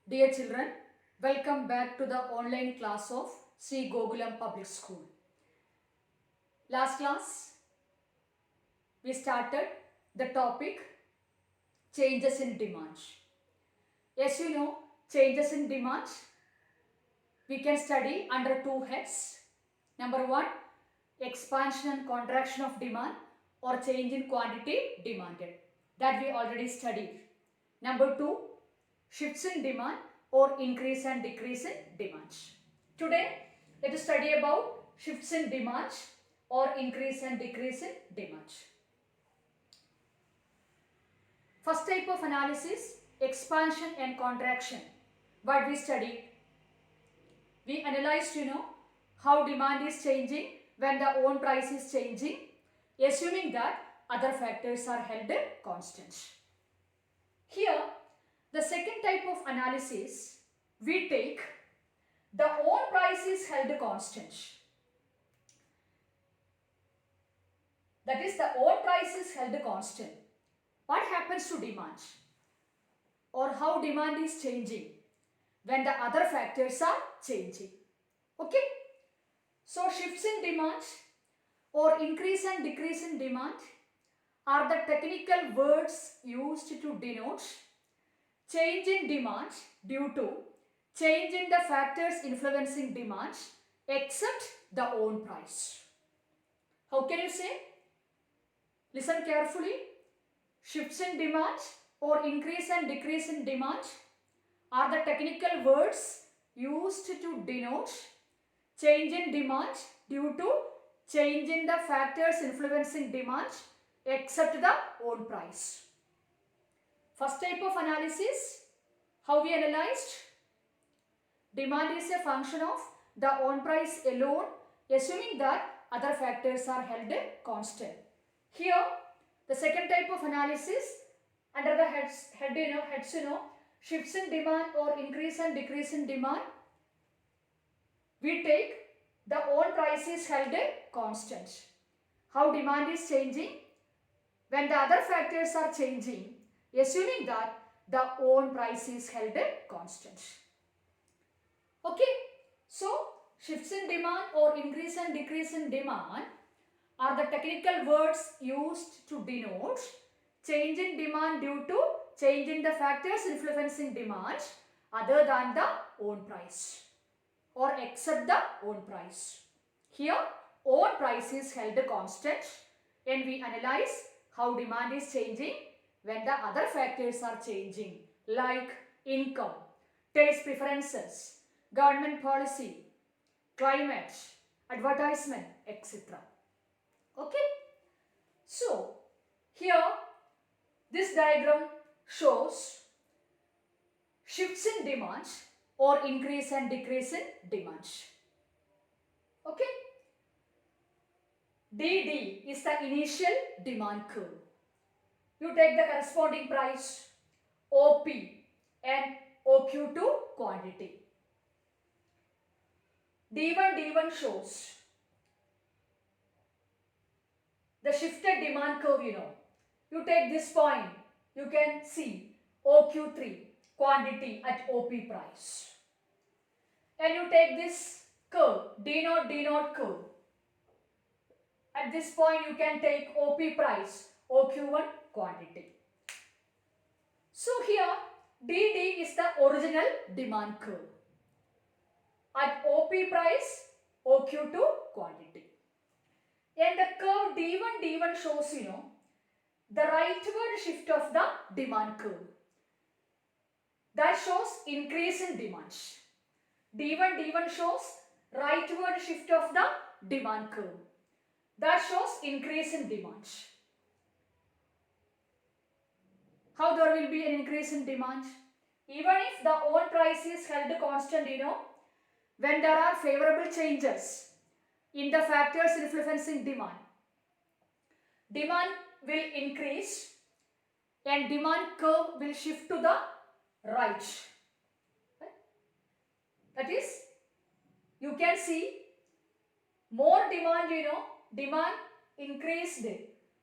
Dear children, welcome back to the online class of Sri Gokulam Public School. Last class, we started the topic changes in demand. As you know, changes in demand we can study under two heads. Number one, expansion and contraction of demand or change in quantity demanded. That we already studied. Number two, shifts in demand or increase and decrease in demand. Today, let us study about shifts in demand or increase and decrease in demand. First type of analysis, expansion and contraction. What we studied? We analyzed, how demand is changing when the own price is changing, assuming that other factors are held constant. Here, the second type of analysis, we take the own price is held constant. That is, the own price is held constant. What happens to demand? Or how demand is changing when the other factors are changing. Okay? So, shifts in demand or increase and decrease in demand are the technical words used to denote change in demand due to change in the factors influencing demand except the own price. How can you say? Listen carefully. Shifts in demand or increase and decrease in demand are the technical words used to denote change in demand due to change in the factors influencing demand except the own price. First type of analysis, how we analyzed? Demand is a function of the own price alone, assuming that other factors are held constant. Here, the second type of analysis under the heads, shifts in demand or increase and decrease in demand, we take the own price is held constant. How demand is changing when the other factors are changing, assuming that the own price is held constant. Okay, so shifts in demand or increase and decrease in demand are the technical words used to denote change in demand due to change in the factors influencing demand other than the own price or except the own price. Here, own price is held constant and we analyze how demand is changing when the other factors are changing like income, taste preferences, government policy, climate, advertisement, etc. Okay. So, here this diagram shows shifts in demand or increase and decrease in demand. Okay. DD is the initial demand curve. You take the corresponding price, OP and OQ to quantity. D1 shows the shifted demand curve, You take this point, you can see OQ3, quantity at OP price. And you take this curve, D0 curve. At this point, you can take OP price, OQ1 quantity. So here, DD is the original demand curve. At OP price, OQ2 quantity. And the curve D1 shows, the rightward shift of the demand curve. That shows increase in demand. D1 shows rightward shift of the demand curve. That shows increase in demand. How there will be an increase in demand? Even if the own price is held constant, when there are favorable changes in the factors influencing demand, demand will increase and demand curve will shift to the right. That is, you can see more demand, demand increased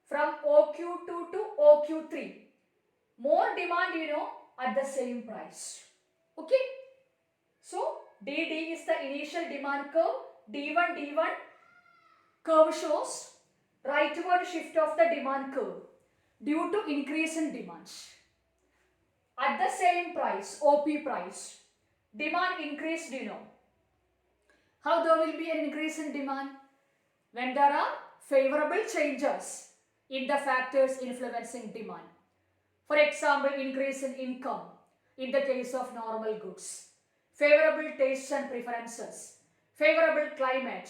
from OQ2 to OQ3. More demand, at the same price. Okay. So DD is the initial demand curve. D1 curve shows rightward shift of the demand curve due to increase in demand. At the same price, OP price, demand increased, How there will be an increase in demand? When there are favorable changes in the factors influencing demand. For example, increase in income in the case of normal goods, favorable tastes and preferences, favorable climate,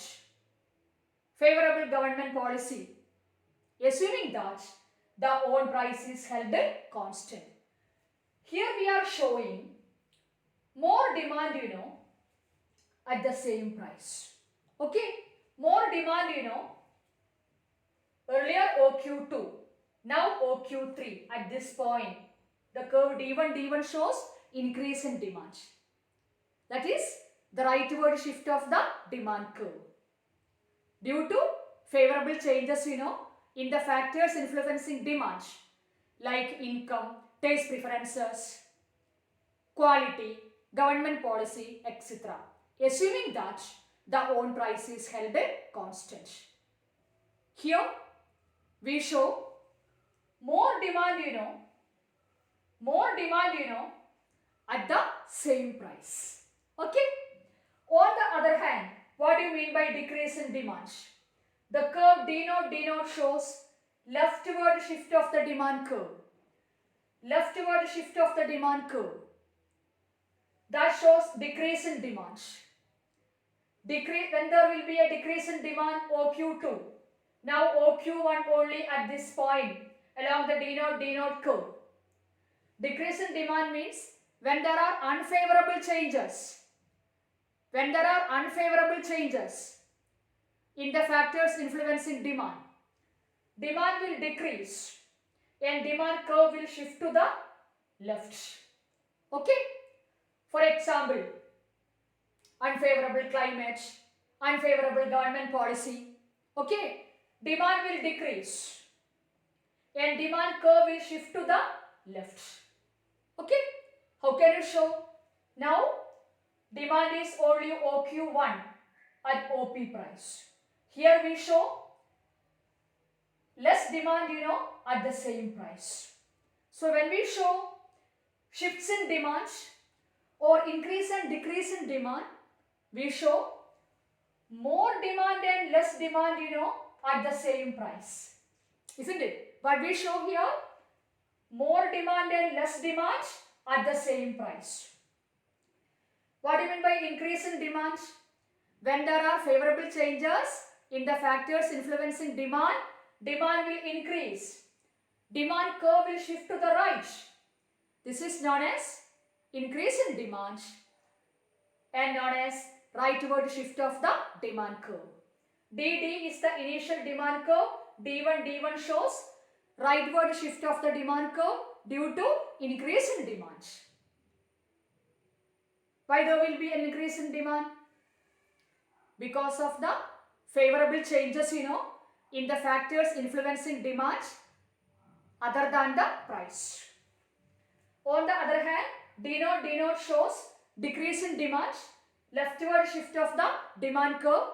favorable government policy, assuming that the own price is held constant. Here we are showing more demand, at the same price. Okay, more demand, earlier OQ2, now OQ3 at this point. The curve D1 shows increase in demand. That is the rightward shift of the demand curve. Due to favorable changes, in the factors influencing demand like income, taste preferences, quality, government policy, etc. Assuming that the own price is held constant. Here we show more demand, at the same price. Okay. On the other hand, what do you mean by decrease in demand? The curve D0 shows leftward shift of the demand curve. Leftward shift of the demand curve. That shows decrease in demand. When there will be a decrease in demand, OQ2. Now OQ1 only at this point along the D0 curve. Decrease in demand means when there are unfavorable changes. When there are unfavorable changes in the factors influencing demand, demand will decrease and demand curve will shift to the left. Okay. For example, unfavorable climate, unfavorable government policy. Okay. Demand will decrease and demand curve will shift to the left. Okay. How can you show? Now demand is only OQ1 at OP price. Here we show less demand, at the same price. So when we show shifts in demand or increase and decrease in demand, we show more demand and less demand, at the same price. Isn't it? But we show here more demand and less demand at the same price. What do you mean by increase in demand? When there are favorable changes in the factors influencing demand, demand will increase. Demand curve will shift to the right. This is known as increase in demand and known as rightward shift of the demand curve. DD is the initial demand curve. D1 shows rightward shift of the demand curve due to increase in demand. Why there will be an increase in demand? Because of the favorable changes, in the factors influencing demand other than the price. On the other hand, D0 shows decrease in demand, leftward shift of the demand curve.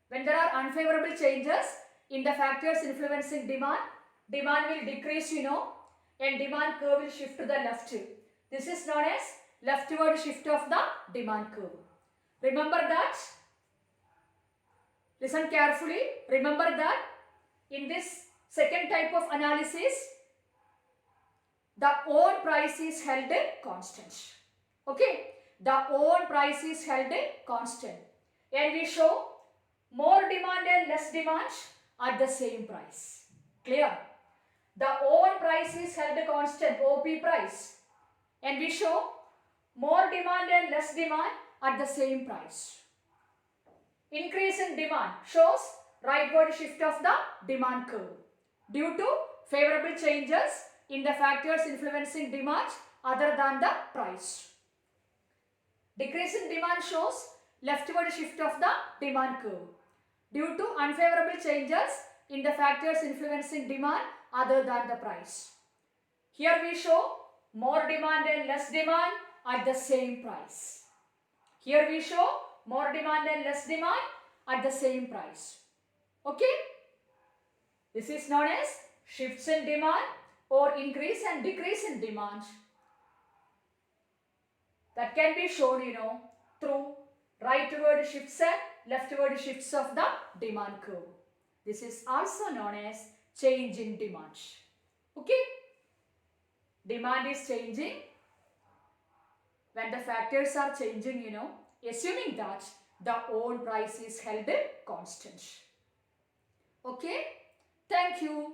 When there are unfavorable changes in the factors influencing demand, demand will decrease, and demand curve will shift to the left. This is known as leftward shift of the demand curve. Remember that. Listen carefully. Remember that in this second type of analysis, the own price is held constant. Okay. The own price is held constant. And we show more demand and less demand at the same price. Clear? The own price is held constant, OP price. And we show more demand and less demand at the same price. Increase in demand shows rightward shift of the demand curve due to favorable changes in the factors influencing demand other than the price. Decrease in demand shows leftward shift of the demand curve due to unfavorable changes in the factors influencing demand other than the price. Here we show more demand and less demand at the same price. Here we show more demand and less demand at the same price. Okay? This is known as shifts in demand or increase and decrease in demand. That can be shown, through rightward shifts and leftward shifts of the demand curve. This is also known as change in demand. Okay? Demand is changing when the factors are changing, assuming that the own price is held constant. Okay? Thank you.